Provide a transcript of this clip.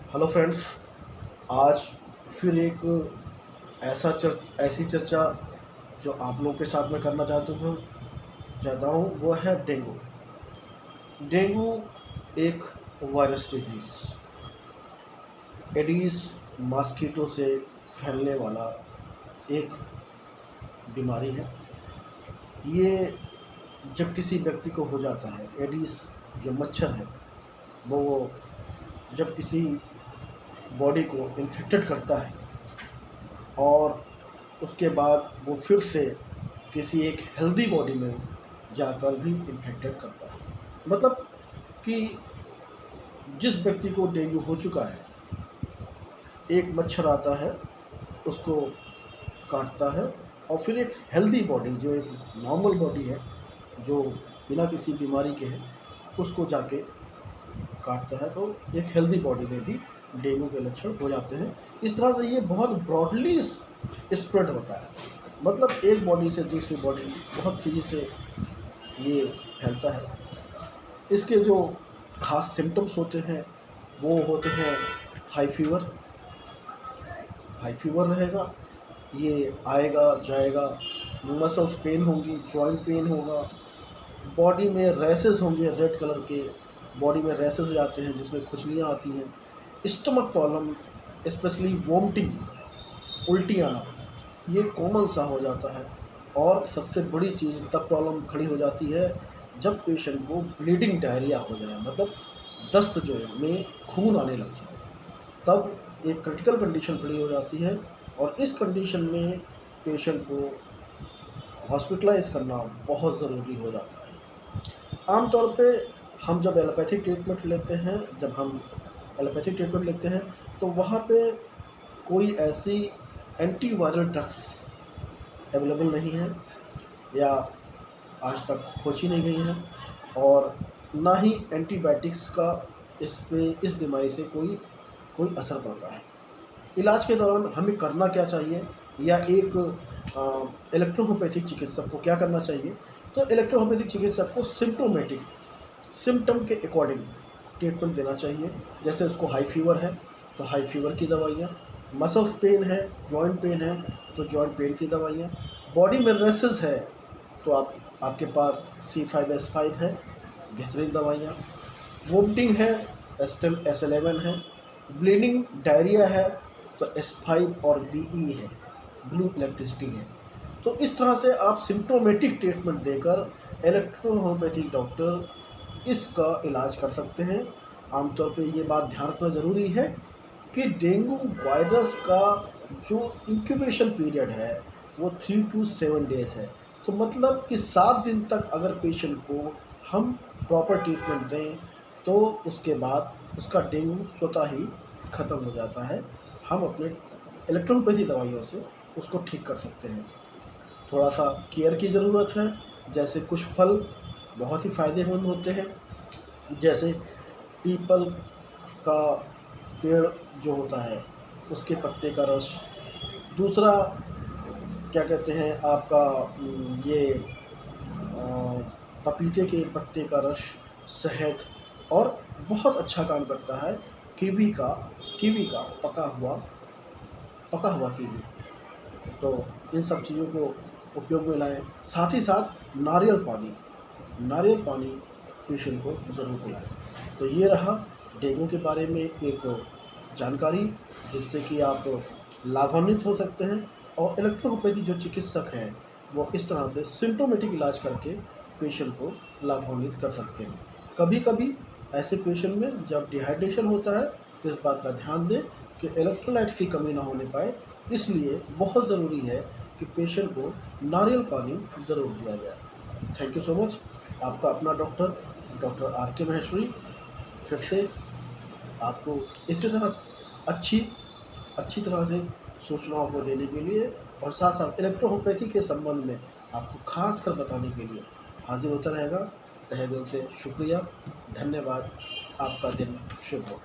Hello friends, आज फिर एक ऐसी चर्चा जो आप लोगों के साथ में करना चाहता हूँ वो है डेंगू। डेंगू एक वायरस डिजीज़, एडीज मॉस्किटो से फैलने वाला एक बीमारी है। ये जब किसी व्यक्ति को हो जाता है, एडीज जो मच्छर है वो जब किसी बॉडी को इन्फेक्टेड करता है और उसके बाद वो फिर से किसी एक हेल्दी बॉडी में जाकर भी इन्फेक्टेड करता है। मतलब कि जिस व्यक्ति को डेंगू हो चुका है, एक मच्छर आता है, उसको काटता है और फिर एक हेल्दी बॉडी जो एक नॉर्मल बॉडी है, जो बिना किसी बीमारी के है, उसको जाके काटता है, तो एक हेल्दी बॉडी में भी डेंगू के लक्षण हो जाते हैं। इस तरह से ये बहुत ब्रॉडली स्प्रेड होता है, मतलब एक बॉडी से दूसरी बॉडी बहुत तेज़ी से ये फैलता है। इसके जो खास सिम्टम्स होते हैं वो होते हैं हाई फीवर रहेगा, ये आएगा जाएगा, मसल्स पेन होंगी, जॉइंट पेन होगा, बॉडी में रैसेस होंगे, रेड कलर के बॉडी में रैसेस हो जाते हैं जिसमें खुजलियाँ आती हैं, स्टमक प्रॉब्लम, स्पेशली वोमिटिंग, उल्टी आना, ये कॉमन सा हो जाता है। और सबसे बड़ी चीज़ तब प्रॉब्लम खड़ी हो जाती है जब पेशेंट को ब्लीडिंग डायरिया हो जाए, मतलब दस्त जो है में खून आने लग जाए, तब एक क्रिटिकल कंडीशन खड़ी हो जाती है और इस कंडीशन में पेशेंट को हॉस्पिटलाइज करना बहुत ज़रूरी हो जाता है। आमतौर पे हम जब एलोपैथिक ट्रीटमेंट लेते हैं तो वहाँ पे कोई ऐसी एंटीवायरल ड्रग्स अवेलेबल नहीं है या आज तक खोजी नहीं गई है, और ना ही एंटीबायोटिक्स का इस बीमारी से कोई असर पड़ता है। इलाज के दौरान हमें करना क्या चाहिए, या एक इलेक्ट्रोहोम्योपैथिक चिकित्सक को क्या करना चाहिए? तो इलेक्ट्रोहोम्योपैथिक चिकित्सक को सिम्टम के अकॉर्डिंग ट्रीटमेंट देना चाहिए। जैसे उसको हाई फीवर है तो हाई फीवर की दवाइयाँ, मसल्स पेन है, जॉइंट पेन है तो जॉइंट पेन की दवाइयाँ, बॉडी में रेसेस है तो आपके पास C5S5 है, बेहतरीन दवाइयाँ, वोमिटिंग है, SL11 है, ब्लीडिंग डायरिया है तो S5 और BE है, ब्लू इलेक्ट्रिसिटी है। तो इस तरह से आप सिम्प्टोमेटिक ट्रीटमेंट देकर इलेक्ट्रोहोम्योपैथिक डॉक्टर इसका इलाज कर सकते हैं। आमतौर पे ये बात ध्यान रखना ज़रूरी है कि डेंगू वायरस का जो इंक्यूबेशन पीरियड है वो 3 to 7 डेज़ है। तो मतलब कि 7 दिन तक अगर पेशेंट को हम प्रॉपर ट्रीटमेंट दें तो उसके बाद उसका डेंगू स्वतः ही ख़त्म हो जाता है। हम अपने इलेक्ट्रोहोम्योपैथी दवाइयों से उसको ठीक कर सकते हैं। थोड़ा सा केयर की ज़रूरत है। जैसे कुछ फल बहुत ही फ़ायदेमंद होते हैं, जैसे पीपल का पेड़ जो होता है उसके पत्ते का रस, दूसरा क्या कहते हैं आपका ये पपीते के पत्ते का रस, शहद, और बहुत अच्छा काम करता है कीवी का पका हुआ कीवी। तो इन सब चीज़ों को उपयोग में लाएं। साथ ही साथ नारियल पानी पेशेंट को ज़रूर पिलाएं। तो ये रहा डेंगू के बारे में एक जानकारी, जिससे कि आप लाभान्वित हो सकते हैं। और इलेक्ट्रोहोम्योपैथी जो चिकित्सक हैं वो इस तरह से सिम्प्टोमेटिक इलाज करके पेशेंट को लाभान्वित कर सकते हैं। कभी कभी ऐसे पेशेंट में जब डिहाइड्रेशन होता है तो इस बात का ध्यान दें कि इलेक्ट्रोलाइट्स की कमी ना होने पाए, इसलिए बहुत ज़रूरी है कि पेशेंट को नारियल पानी ज़रूर दिया जाए। Thank you so much. आपका अपना डॉक्टर RK महेश्वरी फिर से आपको इसी तरह अच्छी तरह से सूचनाओं को देने के लिए और साथ साथ इलेक्ट्रोहोम्योपैथी के संबंध में आपको खास कर बताने के लिए हाजिर होता रहेगा। तहे दिल से शुक्रिया, धन्यवाद। आपका दिन शुभ हो।